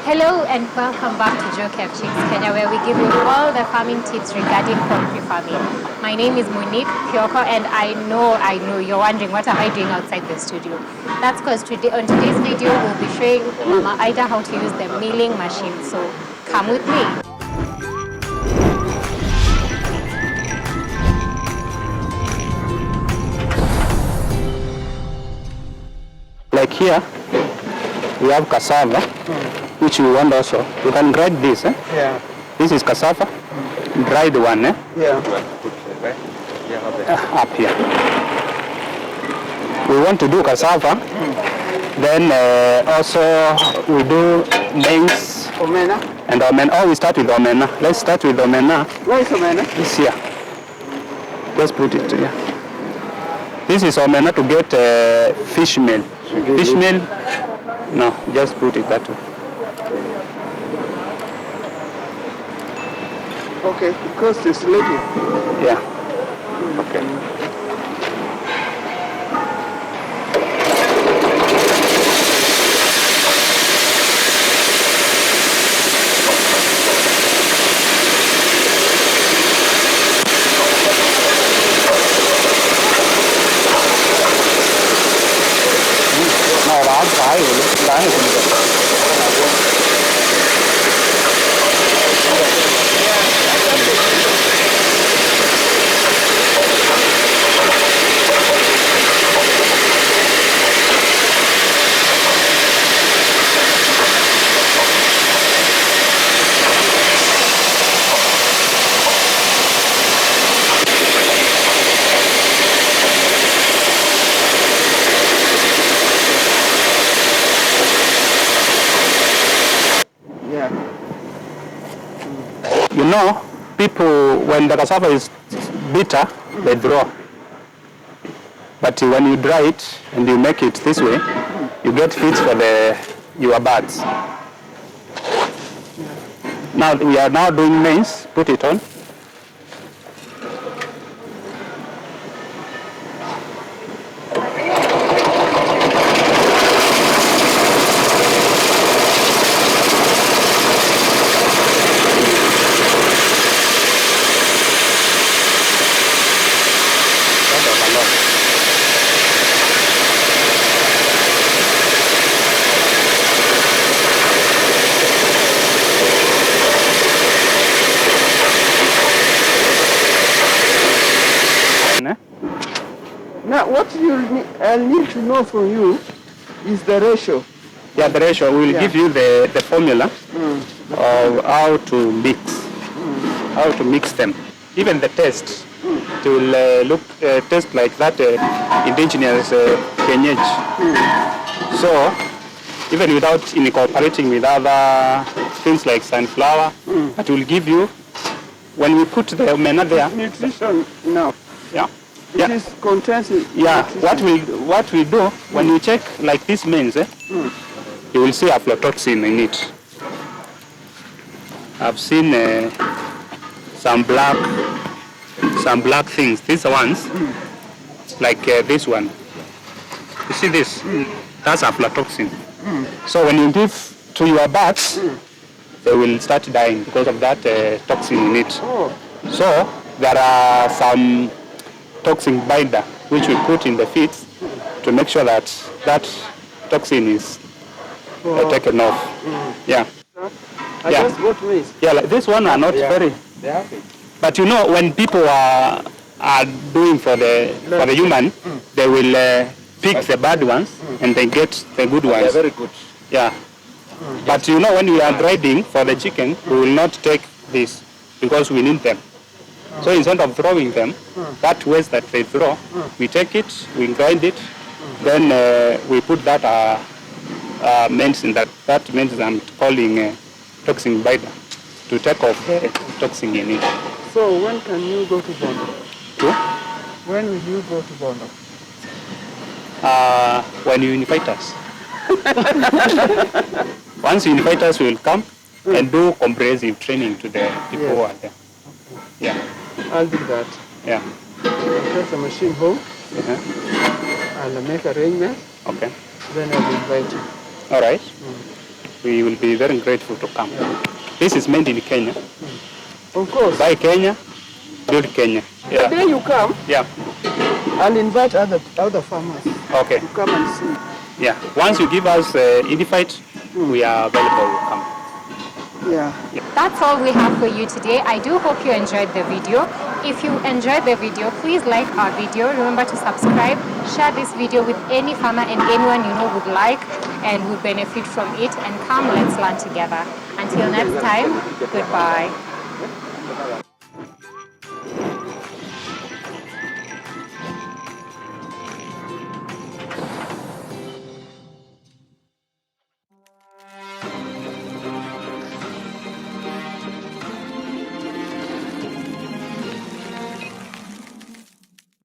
Hello and welcome back to Joe Kev Chicks Kenya, where we give you all the farming tips regarding poultry farming. My name is Monique Kyoko, and I know you're wondering what am I doing outside the studio. That's because on today's video we'll be showing Mama Ida how to use the milling machine. So come with me. Like here, we have cassava, which we want also. You can grind this, eh? Yeah. This is cassava, dried one, eh? Yeah. Up here. We want to do cassava, then also we do maize. Omena? And omena. Oh, we start with omena. Let's start with omena. Where is omena? This here. Let's put it here. This is omena to get fish meal. Fish meal? No, just put it that way. Okay, because it's little. Yeah. Okay. Now that's why Yeah. you know, people, when the cassava is bitter, they draw. But when you dry it and you make it this way, you get feeds for your birds. Now we are now doing maize. Put it on. Now, what I'll need to know from you is the ratio. Yeah, the ratio. We will give you the formula of how to mix them. Even the taste. It will taste like that indigenous Kenyaj. So, even without incorporating with other things like sunflower, it will give you, when we put the omena there. Nutrition now. Yeah. It is contains. Yeah, what we do when you check like this means, you will see aflatoxin in it. I've seen some black things. These ones, like this one. You see this? That's aflatoxin. So when you give to your bats, they will start dying because of that toxin in it. Oh. So there are some toxin binder which we put in the feeds to make sure that that toxin is taken off. Yeah. I just got maize. Yeah, like this one are not very. They have it. But you know, when people are doing for the human, they will pick the bad ones and they get the good ones. They're very good. Yeah. But you know, when we are grinding for the chicken, we will not take this because we need them. So instead of throwing them, that waste that they throw, we take it, we grind it, then we put that medicine, that medicine I'm calling toxin binder, to take off the toxin in it. So when can you go to Bondo? When will you go to Bondo? When you invite us. Once you invite us, we will come and do comprehensive training to the people who are there. Yeah. I'll do that. Yeah. I'll take the machine home. I'll make arrangements. Okay. Then I'll invite you. All right. we will be very grateful to come. This is made in Kenya. Of course. Buy Kenya, build Kenya. The day you come, Yeah. I'll invite other farmers Okay. to come and see. Yeah. Once you give us invite, we are available to come. Yeah. That's all we have for you today. I do hope you enjoyed the video. If you enjoyed the video, please like our video. Remember to subscribe, share this video with any farmer and anyone you know would like and would benefit from it. And come, let's learn together. Until next time, goodbye.